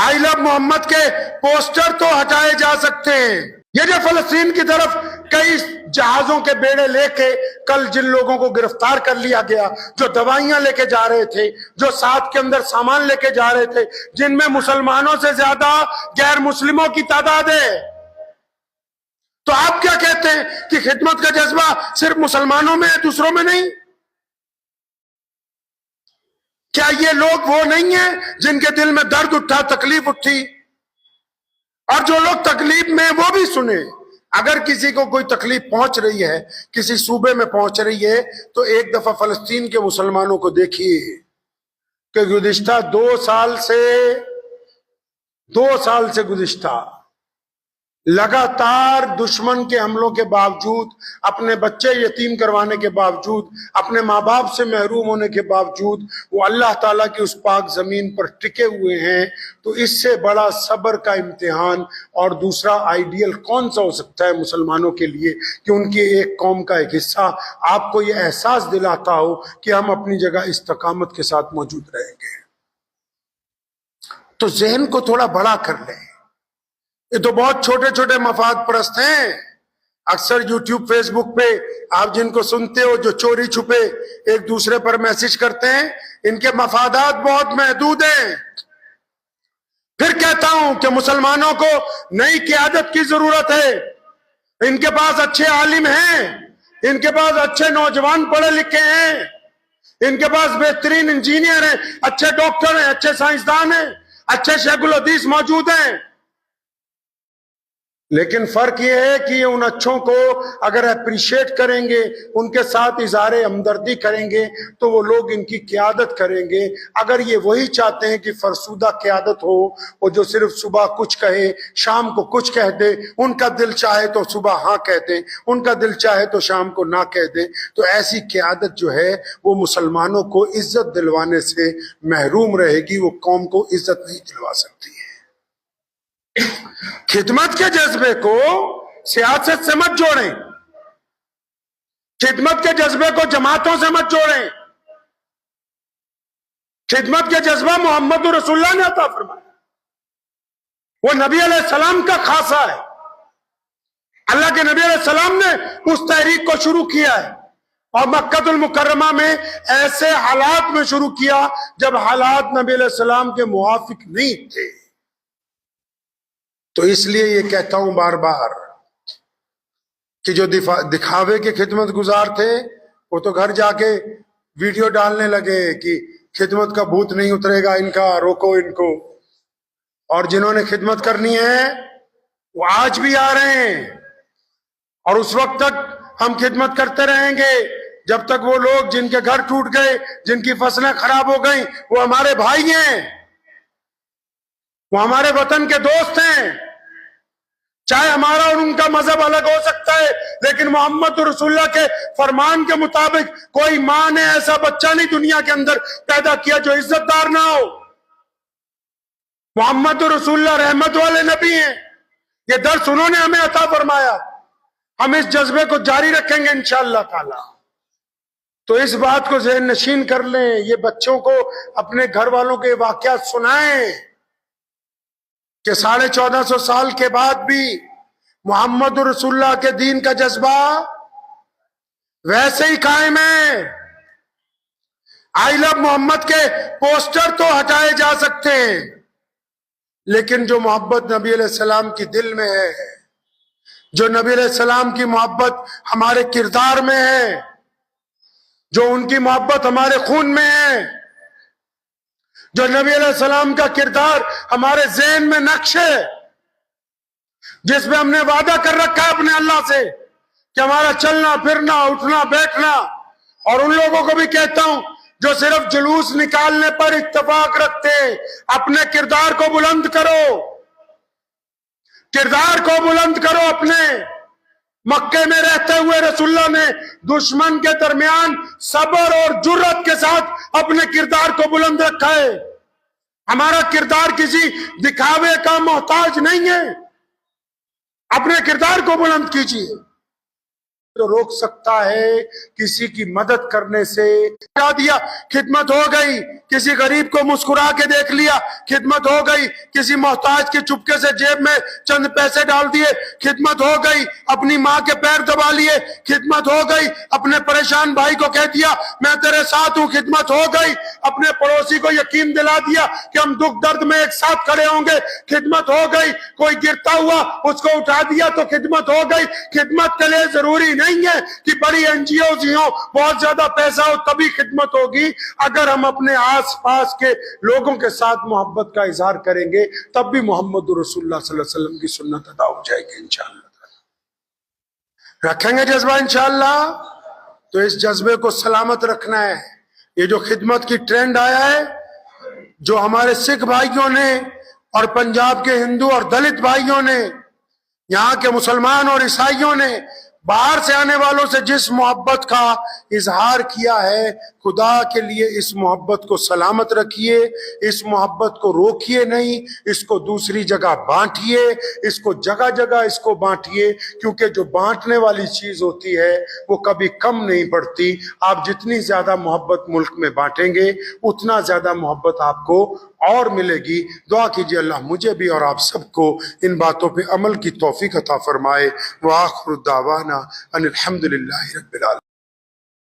آئی لو محمد کے پوسٹر تو ہٹائے جا سکتے ہیں. یہ جو فلسطین کی طرف کئی جہازوں کے بیڑے لے کے کل جن لوگوں کو گرفتار کر لیا گیا، جو دوائیاں لے کے جا رہے تھے، جو ساتھ کے اندر سامان لے کے جا رہے تھے، جن میں مسلمانوں سے زیادہ غیر مسلموں کی تعداد ہے، تو آپ کیا کہتے ہیں کہ خدمت کا جذبہ صرف مسلمانوں میں ہے، دوسروں میں نہیں؟ کیا یہ لوگ وہ نہیں ہیں جن کے دل میں درد اٹھا، تکلیف اٹھی؟ اور جو لوگ تکلیف میں وہ بھی سنیں. اگر کسی کو کوئی تکلیف پہنچ رہی ہے، کسی صوبے میں پہنچ رہی ہے، تو ایک دفعہ فلسطین کے مسلمانوں کو دیکھیے کہ گزشتہ 2 سال سے گزشتہ لگاتار دشمن کے حملوں کے باوجود، اپنے بچے یتیم کروانے کے باوجود، اپنے ماں باپ سے محروم ہونے کے باوجود وہ اللہ تعالیٰ کی اس پاک زمین پر ٹکے ہوئے ہیں. تو اس سے بڑا صبر کا امتحان اور دوسرا آئیڈیل کون سا ہو سکتا ہے مسلمانوں کے لیے کہ ان کی ایک قوم کا ایک حصہ آپ کو یہ احساس دلاتا ہو کہ ہم اپنی جگہ استقامت کے ساتھ موجود رہیں گے. تو ذہن کو تھوڑا بڑا کر لیں. یہ تو بہت چھوٹے چھوٹے مفاد پرست ہیں. اکثر یوٹیوب فیس بک پہ آپ جن کو سنتے ہو جو چوری چھپے ایک دوسرے پر میسج کرتے ہیں، ان کے مفادات بہت محدود ہیں. پھر کہتا ہوں کہ مسلمانوں کو نئی قیادت کی ضرورت ہے. ان کے پاس اچھے عالم ہیں، ان کے پاس اچھے نوجوان پڑھے لکھے ہیں، ان کے پاس بہترین انجینئر ہیں، اچھے ڈاکٹر ہیں، اچھے سائنسدان ہیں، اچھے شیخ الحدیث موجود ہیں. لیکن فرق یہ ہے کہ یہ ان اچھوں کو اگر اپریشیٹ کریں گے، ان کے ساتھ اظہار ہمدردی کریں گے، تو وہ لوگ ان کی قیادت کریں گے. اگر یہ وہی چاہتے ہیں کہ فرسودہ قیادت ہو، وہ جو صرف صبح کچھ کہے شام کو کچھ کہہ دے، ان کا دل چاہے تو صبح ہاں کہہ دیں، ان کا دل چاہے تو شام کو نہ کہہ دیں، تو ایسی قیادت جو ہے وہ مسلمانوں کو عزت دلوانے سے محروم رہے گی، وہ قوم کو عزت نہیں دلوا سکتی ہے. خدمت کے جذبے کو سیاست سے مت جوڑیں، خدمت کے جذبے کو جماعتوں سے مت جوڑیں. خدمت کے جذبہ محمد رسول اللہ نے عطا فرمایا، وہ نبی علیہ السلام کا خاصہ ہے. اللہ کے نبی علیہ السلام نے اس تحریک کو شروع کیا ہے، اور مکہ المکرمہ میں ایسے حالات میں شروع کیا جب حالات نبی علیہ السلام کے موافق نہیں تھے. تو اس لیے یہ کہتا ہوں بار بار کہ جو دکھاوے کے خدمت گزار تھے وہ تو گھر جا کے ویڈیو ڈالنے لگے کہ خدمت کا بھوت نہیں اترے گا ان کا، روکو ان کو. اور جنہوں نے خدمت کرنی ہے وہ آج بھی آ رہے ہیں، اور اس وقت تک ہم خدمت کرتے رہیں گے جب تک وہ لوگ جن کے گھر ٹوٹ گئے، جن کی فصلیں خراب ہو گئیں، وہ ہمارے بھائی ہیں، وہ ہمارے وطن کے دوست ہیں. چاہے ہمارا اور ان کا مذہب الگ ہو سکتا ہے، لیکن محمد رسول اللہ کے فرمان کے مطابق کوئی ماں نے ایسا بچہ نہیں دنیا کے اندر پیدا کیا جو عزت دار نہ ہو. محمد رسول اللہ رحمت والے نبی ہیں، یہ درس انہوں نے ہمیں عطا فرمایا. ہم اس جذبے کو جاری رکھیں گے انشاءاللہ تعالی. تو اس بات کو ذہن نشین کر لیں، یہ بچوں کو اپنے گھر والوں کے واقعات سنائیں کہ 1450 سال کے بعد بھی محمد رسول اللہ کے دین کا جذبہ ویسے ہی قائم ہے. آئی لو محمد کے پوسٹر تو ہٹائے جا سکتے ہیں، لیکن جو محبت نبی علیہ السلام کی دل میں ہے، جو نبی علیہ السلام کی محبت ہمارے کردار میں ہے، جو ان کی محبت ہمارے خون میں ہے، جو نبی علیہ السلام کا کردار ہمارے ذہن میں نقش ہے، جس میں ہم نے وعدہ کر رکھا ہے اپنے اللہ سے کہ ہمارا چلنا پھرنا اٹھنا بیٹھنا. اور ان لوگوں کو بھی کہتا ہوں جو صرف جلوس نکالنے پر اتفاق رکھتے ہیں، اپنے کردار کو بلند کرو، کردار کو بلند کرو. اپنے مکے میں رہتے ہوئے رسول اللہ نے دشمن کے درمیان صبر اور جرت کے ساتھ اپنے کردار کو بلند رکھا ہے. ہمارا کردار کسی دکھاوے کا محتاج نہیں ہے. اپنے کردار کو بلند کیجیے. تو روک سکتا ہے کسی کی مدد کرنے سے ہٹا دیا، خدمت ہو گئی، کسی غریب کو مسکرا کے دیکھ لیا، خدمت ہو گئی، کسی محتاج کے چپکے سے جیب میں چند پیسے ڈال دیے، خدمت ہو گئی، اپنی ماں کے پیر دبا لیے، خدمت ہو گئی، اپنے پریشان بھائی کو کہہ دیا میں تیرے ساتھ ہوں، خدمت ہو گئی، اپنے پڑوسی کو یقین دلا دیا کہ ہم دکھ درد میں ایک ساتھ کھڑے ہوں گے، خدمت ہو گئی، کوئی گرتا ہوا اس کو اٹھا دیا تو خدمت ہو گئی۔ خدمت کے لیے ضروری نہیں ہے کہ بڑی این جی اوز ہی ہوں، بہت زیادہ پیسہ ہو تبھی خدمت ہوگی۔ اگر ہم اپنے آس پاس کے لوگوں کے ساتھ محبت کا اظہار کریں گے تب بھی محمد رسول اللہ صلی اللہ علیہ وسلم کی سنت ادا ہو جائے گی انشاءاللہ۔ رکھیں گے جذبہ انشاءاللہ؟ تو اس جذبے کو سلامت رکھنا ہے۔ یہ جو خدمت کی ٹرینڈ آیا ہے، جو ہمارے سکھ بھائیوں نے اور پنجاب کے ہندو اور دلت بھائیوں نے، یہاں کے مسلمان اور عیسائیوں نے باہر سے آنے والوں سے جس محبت کا اظہار کیا ہے، خدا کے لیے اس محبت کو سلامت رکھیے، اس محبت کو روکیے نہیں، اس کو دوسری جگہ بانٹیے، اس کو جگہ جگہ اس کو بانٹیے، کیونکہ جو بانٹنے والی چیز ہوتی ہے وہ کبھی کم نہیں پڑتی۔ آپ جتنی زیادہ محبت ملک میں بانٹیں گے اتنا زیادہ محبت آپ کو اور ملے گی۔ دعا کیجئے اللہ مجھے بھی اور آپ سب کو ان باتوں پہ عمل کی توفیق عطا فرمائے۔ وآخر دعوانا ان الحمدللہ رب العالمین۔